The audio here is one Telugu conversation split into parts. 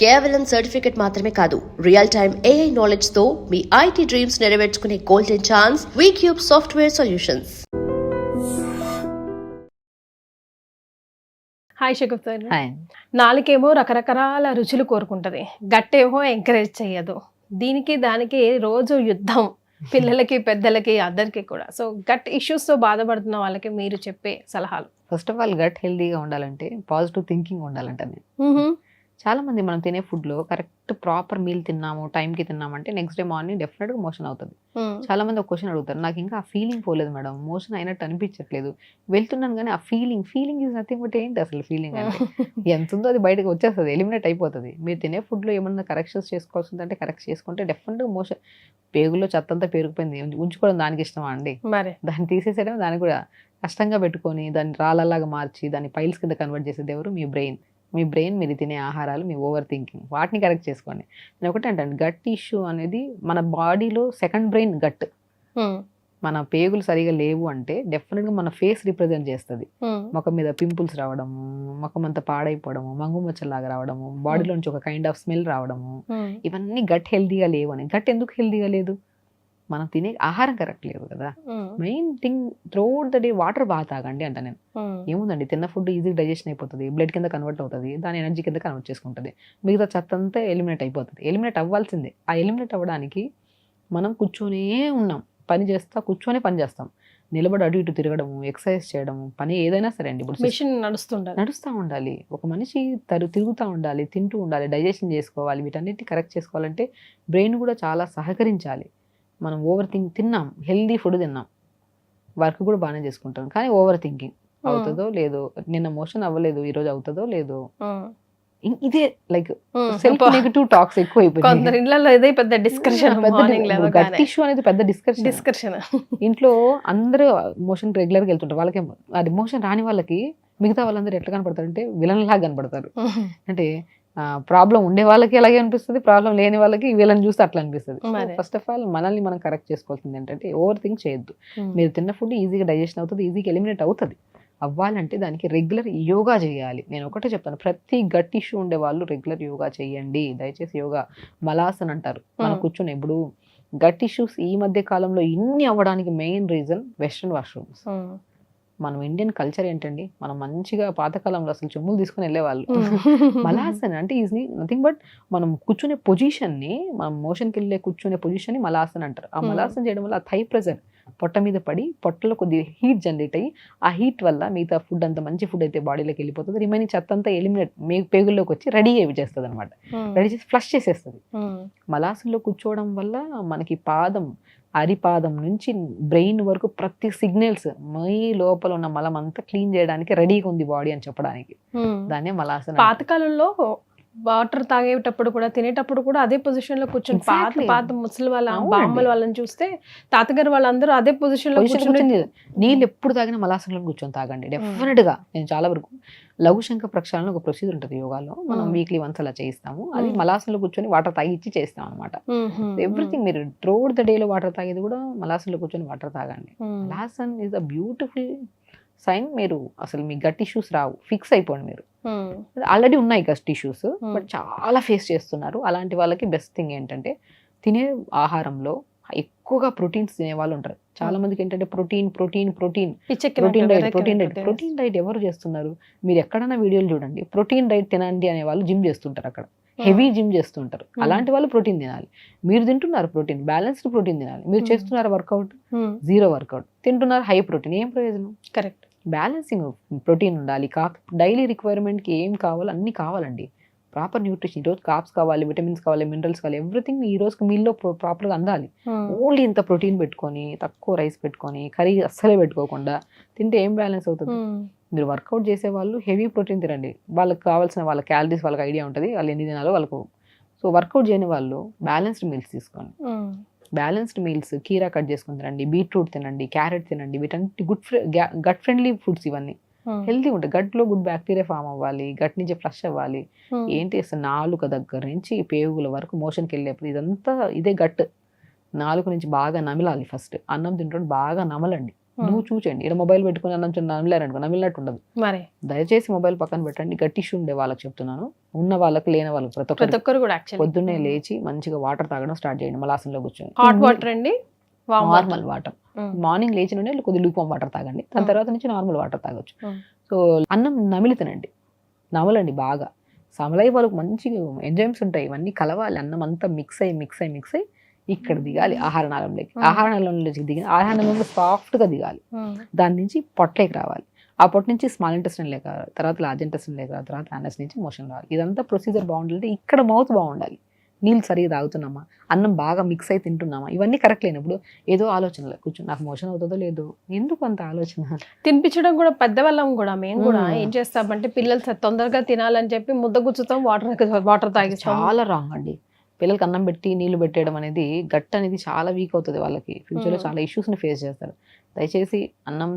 కేవలం సర్టిఫికెట్ మాత్రమే కాదు, రియల్ టైమ్ AI నాలెడ్జ్ తో మీ IT డ్రీమ్స్ నెరవేర్చుకునే golden chance Vcube software solutions. Hi Shaguf sir. Hi. నాలుకేమో రకరకాల రుచులు కోరుకుంటది, గట్టేమో ఎంకరేజ్ చెయ్యదు. దీనికి దానికి రోజు యుద్ధం, పిల్లలకి పెద్దలకి అందరికీ కూడా. సో గట్ ఇష్యూస్తో బాధపడుతున్న వాళ్ళకి మీరు చెప్పే సలహాలు? ఫస్ట్ ఆఫ్ ఆల్ గట్ హెల్దీగా ఉండాలంటే పాజిటివ్ థింకింగ్ ఉండాలంట. నేను చాలా మంది మనం తినే ఫుడ్లో కరెక్ట్ ప్రాపర్ మీల్ తిన్నాము, టైంకి తిన్నామంటే నెక్స్ట్ డే మార్నింగ్ డెఫినెట్గా మోషన్ అవుతుంది. చాలా మంది ఒక క్వశ్చన్ అడుగుతారు, నాకు ఇంకా ఆ ఫీలింగ్ పోలేదు మేడం, మోషన్ అయినట్టు అనిపించట్లేదు, వెళ్తున్నాను కానీ ఆ ఫీలింగ్ ఈజ్ నథింగ్ బట్ ఏంటి అసలు ఫీలింగ్ అంటే ఎంత ఉందో అది బయటకు వచ్చేస్తుంది, ఎలిమినేట్ అయిపోతుంది. మీరు తినే ఫుడ్లో ఏమన్నా కరెక్షన్స్ చేసుకోవాల్సిందంటే కరెక్ట్ చేసుకుంటే డెఫినెట్గా మోషన్, పేగుల్లో చెత్త అంతా పేరుకుపోయింది, ఉంచుకోవడం దానికి ఇష్టమా అండి? మరి దాన్ని తీసేసేయడం దాన్ని కూడా కష్టంగా పెట్టుకొని దాన్ని రాళ్ళలాగా మార్చి దాన్ని పైల్స్ కింద కన్వర్ట్ చేసేది ఎవరు? మీ బ్రెయిన్. మీ బ్రెయిన్, మీరు తినే ఆహారాలు, మీ ఓవర్ థింకింగ్, వాటిని కరెక్ట్ చేసుకోండి. నేను ఒకటే అంటాను, గట్ ఇష్యూ అనేది మన బాడీలో సెకండ్ బ్రెయిన్ గట్. మన పేగులు సరిగా లేవు అంటే డెఫినెట్గా మన ఫేస్ రిప్రజెంట్ చేస్తుంది. ముఖం మీద పింపుల్స్ రావడము, ముఖం అంతా పాడైపోవడము, మంగు మచ్చలాగా రావడము, బాడీలో నుంచి ఒక కైండ్ ఆఫ్ స్మెల్ రావడము, ఇవన్నీ గట్ హెల్దీగా లేవు అని. గట్ ఎందుకు హెల్దీగా లేదు? మనం తినే ఆహారం కరెక్ట్ లేదు కదా. Main thing, throughout the day water బాగా తాగండి అంట నేను. ఏముందండి, తిన్న ఫుడ్ ఈజీగా డైజెషన్ అయిపోతుంది, బ్లడ్ కింద కన్వర్ట్ అవుతుంది, దాని ఎనర్జీ కింద కన్వర్ట్ చేసుకుంటుంది, మిగతా చెత్త అంతా ఎలిమినేట్ అయిపోతుంది. ఎలిమినేట్ అవ్వాల్సిందే. ఆ ఎలిమినేట్ అవ్వడానికి మనం కూర్చొనే ఉన్నాం, పని చేస్తా కూర్చొని పని చేస్తాం, నిలబడి అటు ఇటు తిరగడము, ఎక్సర్సైజ్ చేయడము, పని ఏదైనా సరే అండి. ఇప్పుడు మిషన్ నడుస్తూ ఉండాలి, ఒక మనిషి తిరుగుతూ ఉండాలి, తింటూ ఉండాలి, డైజెషన్ చేసుకోవాలి, వీటన్నిటిని కరెక్ట్ చేసుకోవాలంటే బ్రెయిన్ కూడా చాలా సహకరించాలి. మనం ఓవర్ తిన్నాం, హెల్దీ ఫుడ్ తిన్నాం, వర్క్ కూడా బాగానే చేసుకుంటాం, కానీ ఓవర్ థింకింగ్ అవుతుందో లేదో, నిన్న మోషన్ అవ్వలేదు, ఈ రోజు అవుతుందో లేదో, ఇదే లైక్ సెల్ఫ్ నెగటివ్ టాక్స్ ఎక్కువ అయిపోయింది. పెద్ద డిస్కషన్, గట్ ఇష్యూ అనేది పెద్ద డిస్కషన్. ఇంట్లో అందరూ మోషన్ రెగ్యులర్ గా వెళ్తుంటారు, వాళ్ళకి అది మోషన్ రాని వాళ్ళకి మిగతా వాళ్ళందరూ ఎట్లా కనపడతారు అంటే విలన్ లాగా కనపడతారు. అంటే ప్రాబ్లం ఉండే వాళ్ళకి ఎలాగే అనిపిస్తుంది, ప్రాబ్లం లేని వాళ్ళకి వీళ్ళని చూస్తే అట్లా అనిపిస్తుంది. ఫస్ట్ ఆఫ్ ఆల్ మనల్ని మనం కరెక్ట్ చేసుకోవాల్సింది ఏంటంటే ఓవర్ థింక్ చేయొద్దు. మీరు తిన్న ఫుడ్ ఈజీగా డైజెషన్ అవుతుంది, ఈజీగా ఎలిమినేట్ అవుతుంది. అవ్వాలంటే దానికి రెగ్యులర్ యోగా చేయాలి. నేను ఒకటే చెప్తాను, ప్రతి గట్ ఇష్యూ ఉండే వాళ్ళు రెగ్యులర్ యోగా చేయండి దయచేసి. యోగా మలాసన్ అంటారు. మనం కూర్చొని ఇప్పుడు గట్ ఇష్యూస్ ఈ మధ్య కాలంలో ఇన్ని అవ్వడానికి మెయిన్ రీజన్ వెస్ట్రన్ వాష్రూమ్స్. మనం ఇండియన్ కల్చర్ ఏంటండి, మనం మంచిగా పాతకాలంలో అసలు చెమ్ములు తీసుకుని వెళ్ళేవాళ్ళు. మలాసన్ అంటే ఈజ్ నథింగ్ బట్ మనం కూర్చునే పొజిషన్ని, మనం మోషన్కి వెళ్ళే కూర్చునే పొజిషన్ని మలాసన్ అంటారు. ఆ మలాసన్ చేయడం వల్ల థై ప్రెజర్ పొట్ట మీద పడి పొట్టలో కొద్దిగా హీట్ జనరేట్ అయ్యి, ఆ హీట్ వల్ల మిగతా ఫుడ్ అంతా మంచి ఫుడ్ అయితే బాడీలోకి వెళ్ళిపోతుంది, రిమైనింగ్ చెత్త అంతా ఎలిమినేట్ పేగుల్లోకి వచ్చి రెడీ అయ్యి చేస్తుంది అనమాట. రెడీ చేసి ఫ్లష్ చేసేస్తుంది. మలాసన్లో కూర్చోవడం వల్ల మనకి అరిపాదం నుంచి బ్రెయిన్ వరకు ప్రతి సిగ్నల్స్, మీ లోపల ఉన్న మలం అంతా క్లీన్ చేయడానికి రెడీగా ఉంది బాడీ అని చెప్పడానికి దాన్నే మలాసన. పాతకాలంలో వాటర్ తాగేటప్పుడు కూడా, తినేటప్పుడు కూడా అదే పొజిషన్ లో కూర్చొని, పాత ముసలి వాళ్ళ బామ్మల వాళ్ళని చూస్తే తాతగారు వాళ్ళందరూ అదే పొజిషన్ లో కూర్చొని, నీళ్ళు ఎప్పుడు తాగినా మలాసనలో కూర్చొని తాగండి డెఫినెట్ గా. నేను చాలా వరకు లఘుశంఖ ప్రక్షాళన ఒక ప్రొసీజర్ ఉంటుంది యోగాలో, మనం వీక్లీ వన్స్ అలా చేయిస్తాము. అది మలాసనలో కూర్చొని వాటర్ తాగిచ్చి చేస్తాం అనమాట. ఎవ్రీథింగ్ మీరు త్రూఅవుట్ ద డేలో వాటర్ తాగేది కూడా మలాసనలో కూర్చొని వాటర్ తాగండి. Malasana is a beautiful sign. మీరు అసలు మీ గట్ ఇష్యూస్ రావు, ఫిక్స్ అయిపోండి. మీరు ఆల్రెడీ ఉన్నాయి గట్ ఇష్యూస్, బట్ చాలా ఫేస్ చేస్తున్నారు. అలాంటి వాళ్ళకి బెస్ట్ థింగ్ ఏంటంటే తినే ఆహారంలో ఎక్కువగా ప్రోటీన్స్ తినే వాళ్ళు ఉంటారు. చాలా మందికి ఏంటంటే ప్రోటీన్ డైట్ ఎవరు చేస్తున్నారు? మీరు ఎక్కడైనా వీడియోలు చూడండి, ప్రోటీన్ డైట్ తినండి అనే వాళ్ళు జిమ్ చేస్తుంటారు, అక్కడ హెవీ జిమ్ చేస్తుంటారు. అలాంటి వాళ్ళు ప్రోటీన్ తినాలి. మీరు తింటున్నారు ప్రోటీన్, బ్యాలెన్స్డ్ ప్రోటీన్ తినాలి. మీరు చేస్తున్నారు వర్కౌట్, జీరో వర్కౌట్, తింటున్నారు హై ప్రోటీన్, ఏం ప్రయోజనం? కరెక్ట్. బ్యాలెన్సింగ్ ప్రోటీన్ ఉండాలి. డైలీ రిక్వైర్మెంట్కి ఏం కావాలో అన్నీ కావాలండి. ప్రాపర్ న్యూట్రిషన్, ఈరోజు కార్బ్స్ కావాలి, విటమిన్స్ కావాలి, మినరల్స్ కావాలి, ఎవ్రీథింగ్ ఈ రోజుకి మీల్లో ప్రాపర్గా అందాలి. ఓన్లీ ఇంత ప్రోటీన్ పెట్టుకొని, తక్కువ రైస్ పెట్టుకొని, కర్రీ అస్సలే పెట్టుకోకుండా తింటే ఏం బ్యాలెన్స్ అవుతుంది? మీరు వర్కౌట్ చేసే వాళ్ళు హెవీ ప్రోటీన్ తినండి, వాళ్ళకి కావాల్సిన వాళ్ళ క్యాలరీస్ వాళ్ళకి ఐడియా ఉంటుంది, వాళ్ళు ఎన్ని తినాలో వాళ్ళకు. సో వర్కౌట్ చేయని వాళ్ళు బ్యాలెన్స్డ్ మీల్స్ తీసుకోండి. బ్యాలెన్స్డ్ మీల్స్, కీరా కట్ చేసుకుని తినండి, బీట్రూట్ తినండి, క్యారెట్ తినండి, వీటన్నిటి గట్ ఫ్రెండ్లీ ఫుడ్స్. ఇవన్నీ హెల్తీ ఉంటాయి. గట్లో గుడ్ బ్యాక్టీరియా ఫామ్ అవ్వాలి, గట్ నుంచి ఫ్లష్ అవ్వాలి. ఏంటి అసలు నాలుక దగ్గర నుంచి పేగుల వరకు మోషన్కి వెళ్ళేప్పుడు ఇదంతా ఇదే గట్. నాలుక నుంచి బాగా నమలాలి. ఫస్ట్ అన్నం తింటుంటే బాగా నమలండి, నువ్వు చూచండి, ఇక్కడ మొబైల్ పెట్టుకుని అన్నం నమిలేరనుకో నమిలినట్టు ఉండదు. మరి దయచేసి మొబైల్ పక్కన పెట్టండి. గట్టి ఇష్యూ ఉండే వాళ్ళకి చెప్తున్నాను, ఉన్న వాళ్ళకి లేని వాళ్ళకి ప్రతి ఒక్కరు కూడా యాక్చువల్లీ పొద్దున్నే లేచి మంచిగా వాటర్ తాగడం స్టార్ట్ చేయండి. మలాసంలో కూర్చొని హాట్ వాటర్ అండి, నార్మల్ వాటర్, మార్నింగ్ లేచి నుండి కొద్ది లూక్ వాటర్ తాగండి, దాని తర్వాత నుంచి నార్మల్ వాటర్ తాగొచ్చు. సో అన్నం నమిలి తినండి, నమలండి బాగా. సమలై వాళ్ళకి మంచిగా ఎంజైమ్స్ ఉంటాయి, ఇవన్నీ కలవాలి, అన్నం అంతా మిక్స్ అయ్యి ఇక్కడ దిగాలి ఆహారనాళంలోకి. ఆహారనాళంలోకి దిగిన ఆహారనాళంలో సాఫ్ట్గా దిగాలి, దాని నుంచి పొట్టలోకి రావాలి, ఆ పొట్ట నుంచి స్మాల్ ఇంటెస్టైన్ లేక తర్వాత లార్జ్ ఇంటెస్టైన్ లేక తర్వాత యానస్ నుంచి మోషన్ రావాలి. ఇదంతా ప్రొసీజర్ బాగుండాలంటే ఇక్కడ మౌత్ బాగుండాలి, నీళ్ళు సరిగా తాగుతున్నామా, అన్నం బాగా మిక్స్ అయి తింటున్నామా, ఇవన్నీ కరెక్ట్ లేనప్పుడు ఏదో ఆలోచనలు కూర్చొని నాకు మోషన్ అవుతుందో లేదో, ఎందుకు అంత ఆలోచన. తినిపించడం కూడా పెద్దవాళ్ళం కూడా మేము కూడా ఏం చేస్తామంటే పిల్లలు తొందరగా తినాలని చెప్పి ముద్ద గుచ్చుతాం, వాటర్ తాగిస్తాం. చాలా రాంగ్ అండి. పిల్లలకి అన్నం పెట్టి నీళ్లు పెట్టేయడం అనేది గట్ అనేది చాలా వీక్ అవుతుంది, వాళ్ళకి ఫ్యూచర్లో చాలా ఇష్యూస్ని ఫేస్ చేస్తారు. దయచేసి అన్నం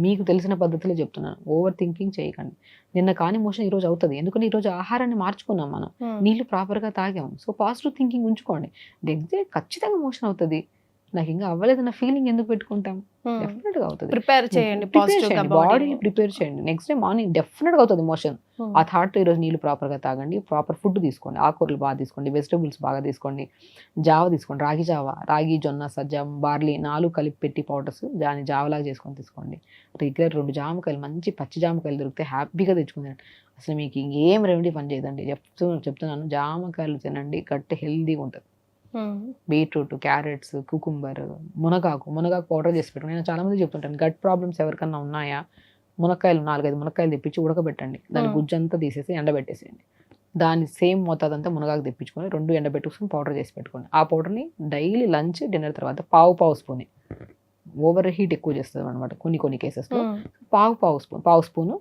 మీకు తెలిసిన పద్ధతిలో చెప్తున్నాను, ఓవర్ థింకింగ్ చేయకండి. నిన్న కాని మోషన్ ఈరోజు అవుతుంది, ఎందుకంటే ఈరోజు ఆహారాన్ని మార్చుకున్నాం మనం, నీళ్లు ప్రాపర్గా తాగాం. సో పాజిటివ్ థింకింగ్ ఉంచుకోండి, నెక్స్ట్ డే ఖచ్చితంగా మోషన్ అవుతుంది. నాకు ఇంకా అవ్వలేదన్న ఫీలింగ్ ఎందుకు పెట్టుకుంటాం, డెఫినెట్ గా అవుతుంది. ప్రిపేర్ చేయండి, బాడీని ప్రిపేర్ చేయండి, నెక్స్ట్ డే మార్నింగ్ డెఫినెట్ గా అవుతుంది మోషన్. ఆ థాట్ ఈరోజు నీళ్ళు ప్రాపర్ గా తాగండి, ప్రాపర్ ఫుడ్ తీసుకోండి, ఆకుకూరలు బాగా తీసుకోండి, వెజిటబుల్స్ బాగా తీసుకోండి, జావ తీసుకోండి, రాగి జావ, రాగి జొన్న సజ్జ బార్లీ 4 కలిపి పెట్టి పౌడర్స్ దాన్ని జావలాగా చేసుకొని తీసుకోండి. రెగ్యులర్ 2 జామకాయలు మంచి పచ్చి జామకాయలు దొరికితే హ్యాపీగా తెచ్చుకుందండి. అసలు మీకు ఇంకేం రెమెడీ పని చేయదండి, చెప్తున్నాను, జామకాయలు తినండి, గట్టి హెల్దీగా ఉంటుంది. బీట్రూట్, క్యారెట్స్, కుకుంబర్, మునగాకు పౌడర్ చేసి పెట్టుకుని. నేను చాలా మంది చెప్తుంటాను, గట్ ప్రాబ్లమ్స్ ఎవరికన్నా ఉన్నాయా, మునక్కాయలు 4-5 మునక్కాయలు తెప్పించి ఉడకబెట్టండి, దాని గుజ్జంతా తీసేసి ఎండబెట్టేసేయండి, దాని సేమ్ మోతాదంతా మునగాకు తెప్పించుకొని 2 ఎండబెట్టుకుని పౌడర్ చేసి పెట్టుకోండి. ఆ పౌడర్ని డైలీ లంచ్ డిన్నర్ తర్వాత పావు స్పూన్, ఓవర్ హీట్ ఎక్కువ చేస్తుంది అనమాట కొన్ని కేసెస్లో, పావు స్పూను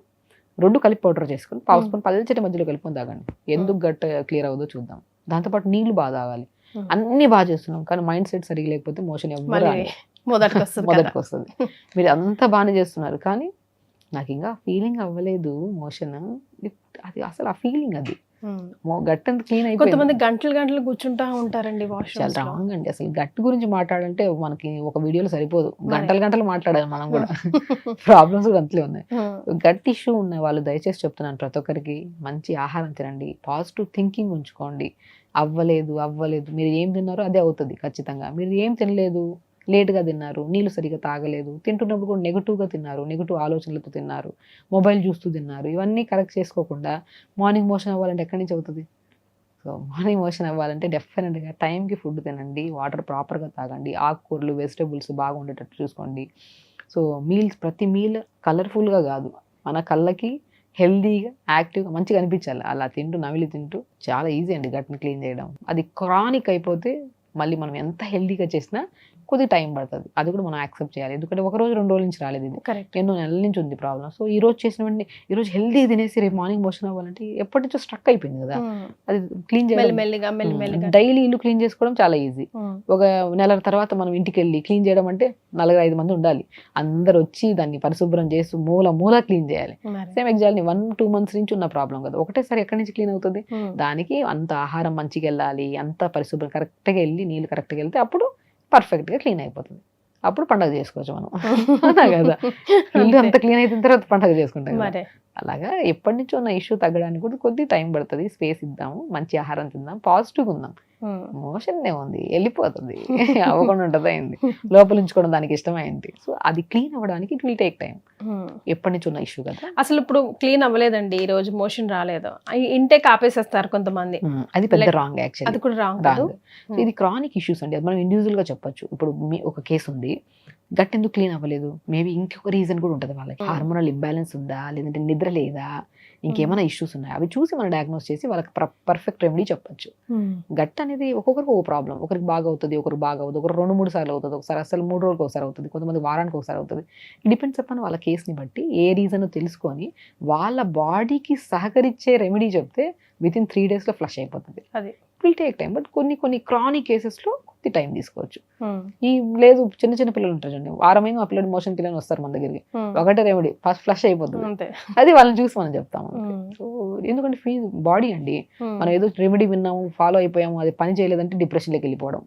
2 కలిపి పౌడర్ చేసుకొని పావు స్పూన్ పల్చటి మధ్యలో కలుపుకొని తాగండి. ఎందుకు గట్ క్లియర్ అవుతుందో చూద్దాం. దాంతోపాటు నీళ్లు బాగా తాగాలి. అన్ని బాగా చేస్తున్నాం కానీ మైండ్ సెట్ సరిగా లేకపోతే మోషన్ మొదటికి వస్తుంది. మీరు అంతా బాగానే చేస్తున్నారు కానీ నాకు ఇంకా ఫీలింగ్ అవ్వలేదు మోషన్, అది అసలు ఆ ఫీలింగ్ అది గట్ అంత క్లీన్ అయిపోయింది. కొంతమంది గంటలు కూర్చుంటా ఉంటారండి వాష్రూమ్. చాలా రాంగ్ అండి. అసలు గట్ గురించి మాట్లాడాలంటే మనకి ఒక వీడియోలో సరిపోదు, గంటలు మాట్లాడాలి మనం కూడా. ప్రాబ్లమ్స్ కూడా అంతలే ఉన్నాయి. గట్ ఇష్యూ ఉన్న వాళ్ళు దయచేసి చెప్తున్నాను ప్రతి ఒక్కరికి, మంచి ఆహారం తినండి, పాజిటివ్ థింకింగ్ ఉంచుకోండి. అవ్వలేదు మీరు ఏం తిన్నారో అదే అవుతుంది ఖచ్చితంగా. మీరు ఏం తినలేదు, లేట్గా తిన్నారు, నీళ్ళు సరిగా తాగలేదు, తింటున్నప్పుడు కూడా నెగిటివ్గా తిన్నారు, నెగిటివ్ ఆలోచనలతో తిన్నారు, మొబైల్ చూస్తూ తిన్నారు, ఇవన్నీ కరెక్ట్ చేసుకోకుండా మార్నింగ్ మోషన్ అవ్వాలంటే ఎక్కడి నుంచి అవుతుంది? సో మార్నింగ్ మోషన్ అవ్వాలంటే డెఫినెట్గా టైంకి ఫుడ్ తినండి, వాటర్ ప్రాపర్గా తాగండి, ఆకుకూరలు వెజిటబుల్స్ బాగా ఉండేటట్టు చూసుకోండి. సో ప్రతి మీల్ కలర్ఫుల్గా కాదు, మన కళ్ళకి హెల్దీగా యాక్టివ్గా మంచిగా అనిపించాలి. అలా నమిలి తింటూ చాలా ఈజీ అండి గట్ని క్లీన్ చేయడం. అది క్రానిక్ అయిపోతే మళ్ళీ మనం ఎంత హెల్దీగా చేసినా కొద్ది టైం పడుతుంది, అది కూడా మనం యాక్సెప్ట్ చేయాలి. ఎందుకంటే 1 రోజు 2 రోజుల నుంచి రాలేదు, ఇది ఎన్నో నెలల నుంచి ఉంది ప్రాబ్లం. సో ఈ రోజు చేసిన వెంటనే ఈ రోజు హెల్దీ తినేసి రేపు మార్నింగ్ మోషన్ అవ్వాలంటే ఎప్పటి నుంచో స్ట్రక్ అయిపోయింది కదా, అది క్లీన్ చేయాలి. డైలీ ఇల్లు క్లీన్ చేసుకోవడం చాలా ఈజీ. ఒక నెల తర్వాత మనం ఇంటికి వెళ్ళి క్లీన్ చేయడం అంటే 4-5 మంది ఉండాలి, అందరు వచ్చి దాన్ని పరిశుభ్రం చేసి మూల క్లీన్ చేయాలి. సేమ్ ఎగ్జాక్ట్లీ 1-2 months నుంచి ఉన్న ప్రాబ్లం కదా, ఒకటేసారి ఎక్కడి నుంచి క్లీన్ అవుతుంది? దానికి అంత ఆహారం మంచిగా వెళ్ళాలి, అంత పరిశుభ్రం కరెక్ట్గా వెళ్ళి నీళ్ళు కరెక్ట్గా వెళ్తే అప్పుడు పర్ఫెక్ట్గా క్లీన్ అయిపోతుంది. అప్పుడు పండుగ చేసుకోవచ్చు మనం కదా, ఇల్లు అంత క్లీన్ అయిన తర్వాత పండుగ చేసుకుంటాం కదా. అలాగా ఎప్పటి నుంచో ఉన్న ఇష్యూ తగ్గడానికి కూడా కొద్ది టైం పడుతుంది. స్పేస్ ఇద్దాము, మంచి ఆహారం తిందాం, పాజిటివ్గా ఉందాం. మోషన్ ఏముంది, వెళ్ళిపోతుంది, అవ్వకుండా ఉంటుంది, అయింది లోపల ఉంచుకోవడం దానికి ఇష్టమైంది. సో అది క్లీన్ అవ్వడానికి ఇట్ విల్ టేక్ టైం. ఎప్పటి నుంచి ఉన్న ఇష్యూ కదా. అసలు ఇప్పుడు క్లీన్ అవ్వలేదండి, ఈ రోజు మోషన్ రాలేదు, ఇంటేక్ ఆపేసేస్తారు కొంతమంది, అది పెద్ద రాంగ్. యాక్చువల్లీ అది కూడా రాంగ్. ఇది క్రానిక్ ఇష్యూస్ అండి, అది మనం ఇండివిజువల్ గా చెప్పొచ్చు. ఇప్పుడు ఒక కేసు ఉంది, గట్ ఎందుకు క్లీన్ అవ్వలేదు, మేబీ ఇంకొక రీజన్ కూడా ఉంటుంది, వాళ్ళకి హార్మోనల్ ఇంబ్యాలెన్స్ ఉందా, లేదంటే నిద్ర లేదా, ఇంకేమైనా ఇష్యూస్ ఉన్నాయి, అవి చూసి మనం డయాగ్నోస్ చేసి వాళ్ళకి పర్ఫెక్ట్ రెమెడీ చెప్పొచ్చు. గట్ అనేది ఒక్కొక్కరికి ఒక ప్రాబ్లం, ఒకరికి బాగా అవుతుంది, ఒకరికి బాగా అవుతుంది, ఒకరు 2-3 సార్లు అవుతుంది, ఒకసారి అసలు 3 రోజులకు ఒకసారి అవుతుంది, కొంతమంది వారానికి ఒకసారి అవుతుంది. డిపెండ్స్ అపాన్ వాళ్ళ కేసుని బట్టి ఏ రీజన్ తెలుసుకొని వాళ్ళ బాడీకి సహకరించే రెమెడీ చెప్తే వితిన్ 3 days ఫ్లష్ అయిపోతుంది. అది విల్ టేక్ టైం. బట్ కొన్ని క్రానిక్ కేసెస్లో కొద్ది టైం తీసుకోవచ్చు. ఈ లేదు చిన్న పిల్లలు ఉంటారు చూడండి, వారమైన ఆ పిల్లలు మోషన్ క్లీన్ వస్తారు మన దగ్గరికి, ఒకటే రెమెడీ ఫస్ట్ ఫ్లష్ అయిపోతుంది, అది వాళ్ళని చూసి మనం చెప్తాము. సో ఎందుకంటే బాడీ అండి, మనం ఏదో రెమెడీ విన్నాము, ఫాలో అయిపోయాము, అది పని చేయలేదంటే డిప్రెషన్లోకి వెళ్ళిపోవడం,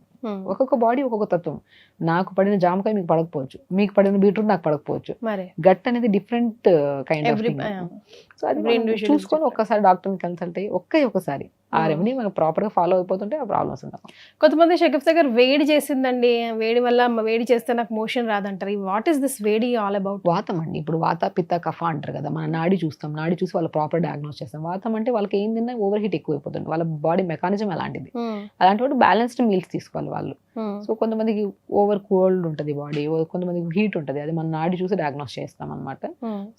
ఒక్కొక్క బాడీ ఒక్కొక్క తత్వం. నాకు పడిన జామకాయ మీకు పడకపోవచ్చు, మీకు పడిన బీట్రూట్ నాకు పడకపోవచ్చు. మరి గట్ అనేది different kind of every so అది మనం చూసుకొని ఒక్కసారి డాక్టర్ని కన్సల్ట్ అయ్యి ఒకసారి ఆ రెమెడీ మనకు ప్రాపర్ గా ఫాలో అయిపోతుంటే ఆ ప్రాబ్లమ్స్ ఉండవు. కొంతమంది షకీఫ్ దగ్గర వేడి చేసిందండి, వేడి వల్ల వేడి చేస్తే నాకు మోషన్ రాదంటారు. వాట్ ఈస్ దిస్ వేడి ఆల్ అబౌట్? వాతం అండి. ఇప్పుడు వాత పిత్త కఫ అంటారు కదా, మన నాడి చూస్తాం, నాడి చూసి వాళ్ళ ప్రాపర్ డయాగ్నోస్ చేస్తాం. వాతం అంటే వాళ్ళకి ఏం తిన్నా ఓవర్ హీట్ ఎక్కువైపోతుంది, వాళ్ళ బాడీ మెకానిజం అలాంటిది. అలాంటి బ్యాలెన్స్డ్ మీల్స్ తీసుకోవాలి వాళ్ళు. సో కొంతమందికి ఓవర్ కోల్డ్ ఉంటుంది బాడీ, కొంతమందికి హీట్ ఉంటుంది, అది మన నాడి చూసి డయాగ్నోస్ చేస్తాం అనమాట.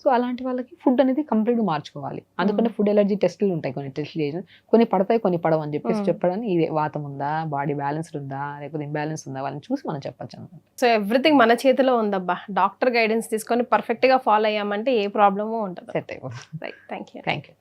సో అలాంటి వాళ్ళకి ఫుడ్ అనేది కంప్లీట్ మార్చుకోవాలి. అందుకని ఫుడ్ ఎలర్జీ టెస్టులు ఉంటాయి, కొన్ని టెస్టులు చేసి కొన్ని పడతాయి కొన్ని పడవు అని చెప్పేసి చెప్పడానికి ఇదే వాతం ఉందా, బాడీ బ్యాలెన్స్డ్ ఉందా, లేకపోతే ఇంబ్యాలెన్స్ ఉందా, వాళ్ళని చూసి మనం చెప్పచ్చు అనమాట. సో ఎవ్రీథింగ్ మన చేతిలో ఉందబ్బా. డాక్టర్ గైడెన్స్ తీసుకొని పర్ఫెక్ట్ గా ఫాలో అయ్యామంటే ఏ ప్రాబ్లము ఉండదు. సెట్ అయిపోతుంది. Right, thank you. Thank you.